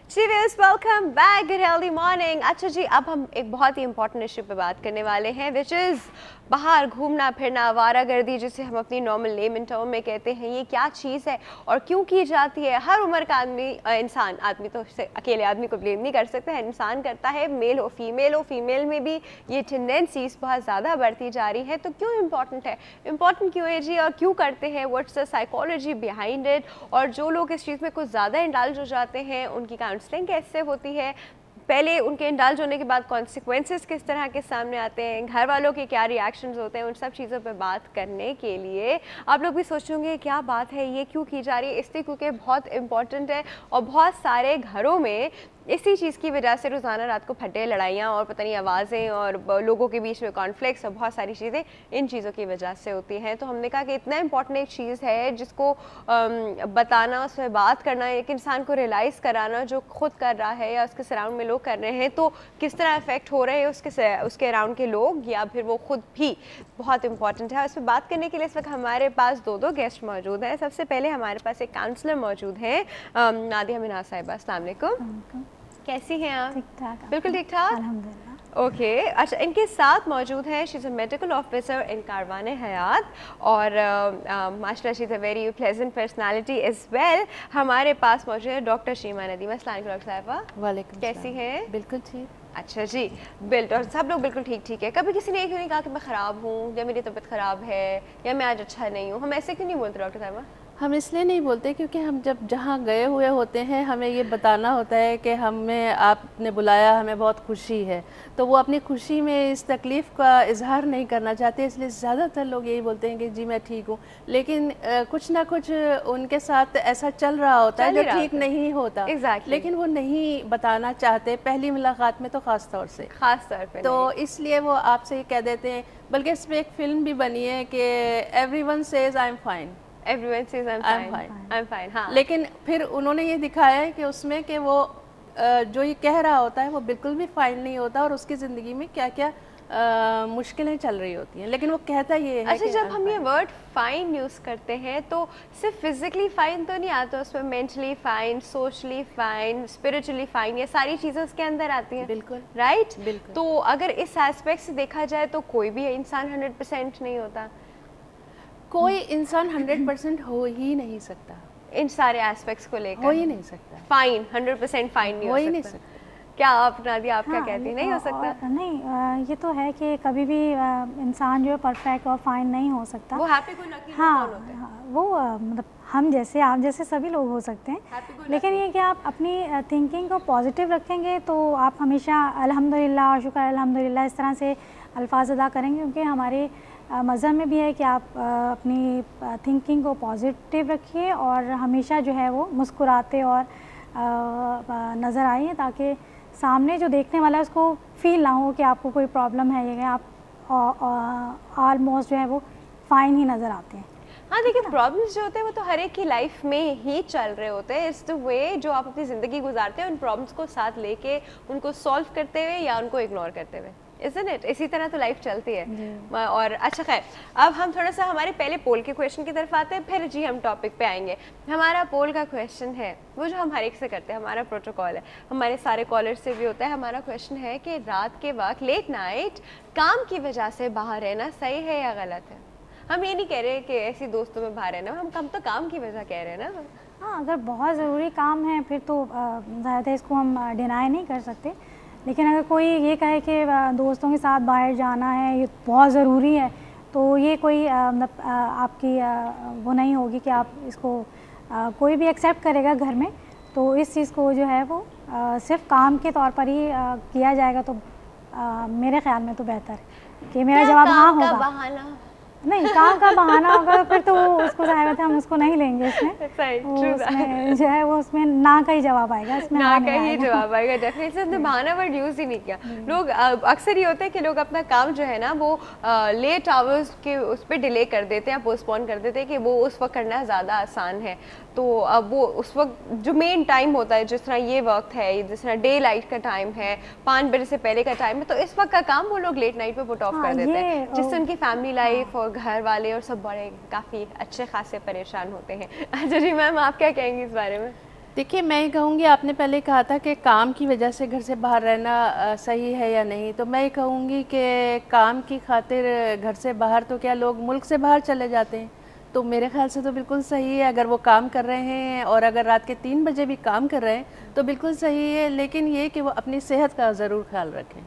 जी viewers, welcome back, good healthy morning. अच्छा जी, अब हम एक बहुत ही इंपॉर्टेंट इशू पे बात करने वाले हैं, विच इज़ बाहर घूमना फिरना, आवारागर्दी, जिसे हम अपनी नॉर्मल लेमन टर्म में कहते हैं। ये क्या चीज़ है और क्यों की जाती है? हर उम्र का आदमी तो अकेले आदमी को ब्लेम नहीं कर सकते हैं, इंसान करता है, मेल हो फीमेल में भी ये टेंडेंसीज बहुत ज़्यादा बढ़ती जा रही है। तो क्यों इम्पॉर्टेंट है, इम्पॉर्टेंट क्यों है जी, और क्यों करते हैं, what's the psychology behind it, और जो लोग इस चीज़ में कुछ ज़्यादा इंडल्ज हो जाते हैं उनकी काउंसलिंग कैसे होती है, पहले उनके इंडल्ज होने के बाद कॉन्सिक्वेंसेस किस तरह के सामने आते हैं, घर वालों के क्या रिएक्शंस होते हैं, उन सब चीज़ों पे बात करने के लिए आप लोग भी सोचोगे क्या बात है, ये क्यों की जा रही है, इसलिए क्योंकि बहुत इंपॉर्टेंट है। और बहुत सारे घरों में इसी चीज़ की वजह से रोज़ाना रात को फटे, लड़ाइयाँ और पता नहीं आवाज़ें और लोगों के बीच में कॉन्फ्लिक्ट्स और बहुत सारी चीज़ें इन चीज़ों की वजह से होती हैं। तो हमने कहा कि इतना इंपॉर्टेंट एक चीज़ है जिसको बताना, उसमें बात करना, एक इंसान को रियलाइज़ कराना जो खुद कर रहा है या उसके सराउंड में लोग कर रहे हैं तो किस तरह इफेक्ट हो रहे हैं उसके अराउंड के लोग या फिर वो खुद भी, बहुत इंपॉर्टेंट है। उस पर बात करने के लिए इस वक्त हमारे पास दो गेस्ट मौजूद हैं। सबसे पहले हमारे पास एक काउंसलर मौजूद हैं, नादिया मिनाज साहिबा। अस्सलाम वालेकुम, कैसी हैं आप? ठीक ठाक, बिल्कुल ठीक ठाक, अल्हम्दुलिल्लाह। ओके। अच्छा, इनके साथ मौजूद हैं, she is a medical officer in Karwan Hayat और माशाल्लाह she is a very pleasant personality as well. हमारे पास मौजूद है डॉक्टर शीमा नदीम। अस्सलाम वालेकुम डॉक्टर साहिबा, वालेकुम, कैसी हैं? बिल्कुल ठीक। अच्छा जी, और सब लोग बिल्कुल ठीक है। कभी किसी ने क्यों नहीं कहा कि मैं ख़राब हूँ या मेरी तबीयत ख़राब है या मैं आज अच्छा नहीं हूँ? हम ऐसे क्यों नहीं बोलते डॉक्टर साहिबा? हम इसलिए नहीं बोलते क्योंकि हम जब जहाँ गए हुए होते हैं हमें ये बताना होता है कि हमें आपने बुलाया, हमें बहुत खुशी है, तो वो अपनी खुशी में इस तकलीफ़ का इजहार नहीं करना चाहते, इसलिए ज़्यादातर लोग यही बोलते हैं कि जी मैं ठीक हूँ, लेकिन कुछ ना कुछ उनके साथ ऐसा चल रहा होता है जो ठीक नहीं होता। Exactly. लेकिन वो नहीं बताना चाहते पहली मुलाकात में, तो ख़ास तौर से तो इसलिए वो आपसे ये कह देते हैं। बल्कि इस पर एक फ़िल्म भी बनी है कि everyone says I am fine, Everyone says I'm fine, हाँ। लेकिन फिर उन्होंने ये दिखाया है कि उसमें कि वो जो ये कह रहा होता है वो बिल्कुल भी फाइन नहीं होता और उसकी ज़िंदगी में क्या क्या मुश्किलें चल रही होती हैं, लेकिन वो कहता ये है। अच्छा, जब हम ये वर्ड फाइन यूज़ करते हैं तो सिर्फ फिजिकली फाइन तो नहीं आता, उसमें mentally fine, socially fine, spiritually fine, ये सारी चीज़ें उसके अंदर आती हैं। बिल्कुल, राइट, बिल्कुल। तो अगर इस एस्पेक्ट से देखा जाए तो कोई भी इंसान 100% नहीं होता, कोई इंसान 100% हो ही नहीं सकता, इन सारे एस्पेक्ट्स को लेकर हो ही नहीं सकता, फाइन 100% फाइन नहीं हो ही नहीं सकता। सकता। क्या आप नादिया, आप क्या कहती हैं? नहीं हो सकता? नहीं, ये तो है कि कभी भी इंसान जो है परफेक्ट और फाइन नहीं हो सकता। वो हैप्पी गो लकी हाँ, कौन होते हैं? वो मतलब हम जैसे, आप जैसे सभी लोग हो सकते हैं, लेकिन ये कि आप अपनी थिंकिंग को पॉजिटिव रखेंगे तो आप हमेशा अल्हम्दुलिल्लाह और शुक्र अल्हम्दुलिल्लाह इस तरह से अल्फाज अदा करेंगे, क्योंकि हमारे मज़हब में भी है कि आप अपनी थिंकिंग को पॉजिटिव रखिए और हमेशा जो है वो मुस्कुराते और नज़र आइए, ताकि सामने जो देखने वाला है उसको फील ना हो कि आपको कोई प्रॉब्लम है, या आप ऑलमोस्ट जो है वो फाइन ही नज़र आते हैं। हाँ देखिए, प्रॉब्लम्स जो होते हैं वो तो हर एक की लाइफ में ही चल रहे होते हैं। इट्स द वे जो आप अपनी ज़िंदगी गुजारते हैं उन प्रॉब्लम्स को साथ लेके उनको सॉल्व करते हुए या उनको इग्नोर करते हुए, isn't it? इसी तरह तो लाइफ चलती है। और अच्छा खैर, अब हम थोड़ा सा हमारे पहले पोल के क्वेश्चन की तरफ आते हैं, फिर जी हम टॉपिक पे आएंगे। हमारा पोल का क्वेश्चन है वो जो हम हर एक से करते हैं, हमारा प्रोटोकॉल है, हमारे सारे कॉलर्स से भी होता है। हमारा क्वेश्चन है कि रात के वक्त लेट नाइट काम की वजह से बाहर रहना सही है या गलत है? हम ये नहीं कह रहे कि ऐसी दोस्तों में बाहर रहना, हम तो काम की वजह कह रहे हैं ना। हाँ, अगर बहुत ज़रूरी काम है फिर तो ज़्यादा इसको हम डिनाई नहीं कर सकते, लेकिन अगर कोई ये कहे कि दोस्तों के साथ बाहर जाना है, ये बहुत ज़रूरी है, तो ये कोई मतलब आपकी वो नहीं होगी कि आप इसको कोई भी एक्सेप्ट करेगा घर में, तो इस चीज़ को जो है वो सिर्फ काम के तौर पर ही किया जाएगा, तो मेरे ख्याल में तो बेहतर है कि मेरा जवाब हाँ होगा। बहाना नहीं, काम का बहाना होगा फिर तो उसको ज़ाहिर है हम उसको नहीं लेंगे इसमें, उसमें जो है वो उसमें ना का ही जवाब आएगा, इसमें ना का ही जवाब आएगा। डेफिनेटली बहाना वर्ड यूज़ ही नहीं किया। लोग अक्सर ये होता है कि लोग अपना काम जो है ना वो लेट आवर्स के उस पर डिले कर देते हैं, पोस्टपोन कर देते हैं कि वो उस वक्त करना ज़्यादा आसान है। तो अब वो उस वक्त जो मेन टाइम होता है, जिस तरह ये वक्त है, जिस तरह डे लाइट का टाइम है, 5 बजे से पहले का टाइम है, तो इस वक्त का काम वो लोग लेट नाइट पे पुट ऑफ कर देते हैं, जिससे उनकी फैमिली लाइफ और घर वाले और सब बड़े काफ़ी अच्छे खासे परेशान होते हैं। अच्छा जी मैम, आप क्या कहेंगी इस बारे में? دیکھیے میں یہ کہوں گی, آپ نے پہلے کہا تھا کہ کام کی وجہ سے گھر سے باہر رہنا صحیح ہے یا نہیں, تو میں یہ کہوں گی کہ کام کی خاطر گھر سے باہر تو کیا لوگ ملک سے باہر چلے جاتے ہیں, تو میرے خیال سے تو بالکل صحیح ہے. اگر وہ کام کر رہے ہیں اور اگر رات کے 3 بجے بھی کام کر رہے ہیں تو بالکل صحیح ہے, لیکن یہ کہ وہ اپنی صحت کا ضرور خیال رکھیں.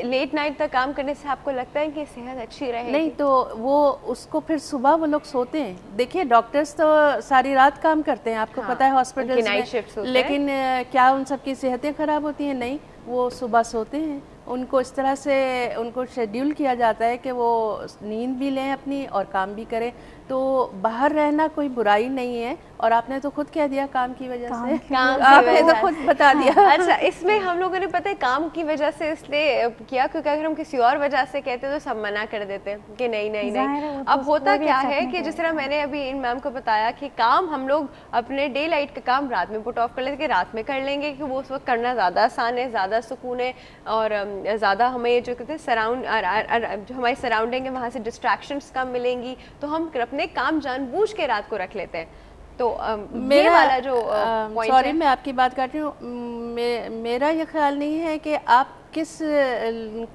لیٹ نائٹ تک کام کرنے سے آپ کو لگتا ہے کہ صحت اچھی رہے گی؟ نہیں, تو وہ اس کو پھر صبح وہ لوگ سوتے ہیں. دیکھیے ڈاکٹرز تو ساری رات کام کرتے ہیں, آپ کو پتہ ہے ہاسپٹلز میں, لیکن کیا ان سب کی صحتیں خراب ہوتی ہیں؟ نہیں, وہ صبح سوتے ہیں. ان کو اس طرح سے ان کو شیڈیول کیا جاتا ہے کہ وہ نیند بھی لیں اپنی اور کام بھی کریں. تو باہر رہنا کوئی برائی نہیں ہے, اور آپ نے تو خود کہہ دیا کام کی وجہ سے, آپ نے تو خود بتا دیا. اچھا, اس میں ہم لوگوں نے پتہ ہے کام کی وجہ سے اس لیے کیا کیونکہ اگر ہم کسی اور وجہ سے کہتے تو سب منع کر دیتے کہ نہیں نہیں نہیں. اب ہوتا کیا ہے کہ جس طرح میں نے ابھی ان میم کو بتایا کہ کام ہم لوگ اپنے ڈے لائٹ کا کام رات میں پٹ آف کر لیتے کہ رات میں کر لیں گے, کہ وہ اس وقت کرنا زیادہ آسان ہے, زیادہ سکون ہے, اور زیادہ ہمیں جو کہتے ہیں جو ہماری سراؤنڈنگ ہے وہاں سے ڈسٹریکشنس کم ملیں گی, تو ہم اپنے کام جان بوجھ کے رات کو رکھ لیتے ہیں. تو میرا والا جو سوری میں آپ کی بات کر رہی ہوں, میرا یہ خیال نہیں ہے کہ آپ کس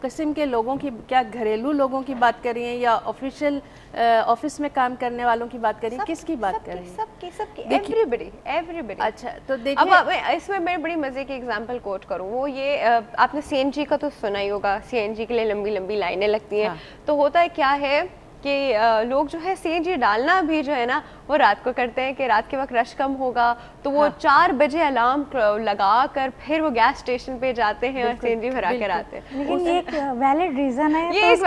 قسم کے لوگوں کی, کیا گھریلو لوگوں کی بات کر رہی ہیں یا آفیشیل آفس میں کام کرنے والوں کی بات کر رہی ہیں, کس کی بات کر رہی ہیں؟ سب کی ایوریبڈی. اچھا, تو دیکھیے اب اس میں میں بڑی مزے کی ایگزامپل کوٹ کروں, وہ یہ آپ نے سی این جی کا تو سنا ہی ہوگا, سی این جی کے لیے لمبی لمبی لائنیں لگتی ہیں. تو ہوتا ہے کیا ہے کہ لوگ جو ہے سی این جی ڈالنا بھی جو ہے نا وہ رات کو کرتے ہیں کہ رات کے وقت رش کم ہوگا, تو وہ 4 بجے الارم لگا کر پھر وہ گیس اسٹیشن پہ جاتے ہیں اور سی این جی بھرا کر آتے ہیں. لیکن یہ ایک ویلڈ ریزن ہے, یہ ایک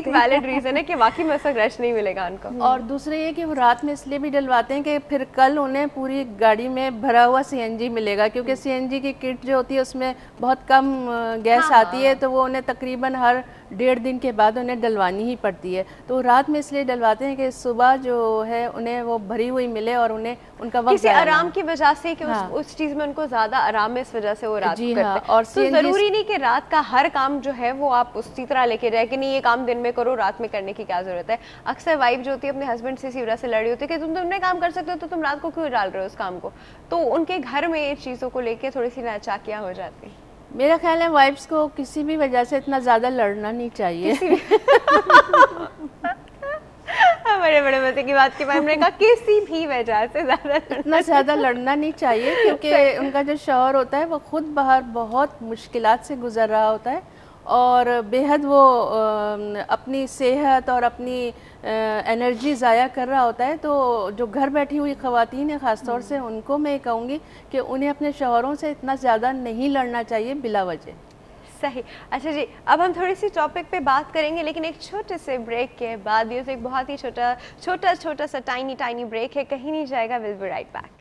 ویلڈ ریزن ہے کہ واقعی میں اس وقت رش نہیں ملے گا ان کو. اور دوسرے یہ کہ وہ رات میں اس لیے بھی ڈلواتے ہیں کہ پھر کل انہیں پوری گاڑی میں بھرا ہوا سی این جی ملے گا, کیونکہ سی این جی کی کٹ جو ہوتی ہے اس میں بہت کم گیس آتی ہے, تو وہ انہیں تقریباً ہر 1.5 دن کے بعد انہیں ڈلوانی ہی پڑتی ہے. تو رات میں اس لیے ڈلواتے ہیں کہ صبح جو ہے انہیں وہ بھری ہوئی ملے اور انہیں ان کا وقت کسی آرام کی وجہ سے, کہ اس چیز میں ان کو زیادہ آرام ہے, اس وجہ سے وہ رات کو کرتے ہیں. اور تو ضروری نہیں کہ رات کا ہر کام جو ہے وہ آپ اسی طرح لے کے جائے کہ نہیں یہ کام دن میں کرو, رات میں کرنے کی کیا ضرورت ہے. اکثر وائف جو ہوتی ہے اپنے ہسبینڈ سے اسی وجہ سے لڑی ہوتی ہے کہ تم نے کام کر سکتے ہو تو تم رات کو کیوں ڈال رہے ہو اس کام کو, تو ان کے گھر میں یہ چیزوں کو لے کے تھوڑی سی ناچاکیاں ہو جاتی ہیں. میرا خیال ہے وائفس کو کسی بھی وجہ سے اتنا زیادہ لڑنا نہیں چاہیے. بڑے بڑے مزے کی بات کے بعد میں نے کہا کسی بھی وجہ سے اتنا زیادہ لڑنا نہیں چاہیے, کیونکہ ان کا جو شوہر ہوتا ہے وہ خود باہر بہت مشکلات سے گزر رہا ہوتا ہے, اور بے حد وہ اپنی صحت اور اپنی انرجی ضائع کر رہا ہوتا ہے. تو جو گھر بیٹھی ہوئی خواتین ہیں خاص طور سے, ان کو میں کہوں گی کہ انہیں اپنے شوہروں سے اتنا زیادہ نہیں لڑنا چاہیے بلا وجہ. صحیح. اچھا جی, اب ہم تھوڑی سی ٹاپک پہ بات کریں گے, لیکن ایک چھوٹے سے بریک کے بعد, یہ ایک بہت ہی چھوٹا سا ٹائنی بریک ہے, کہیں نہیں جائے گا. We'll be right back.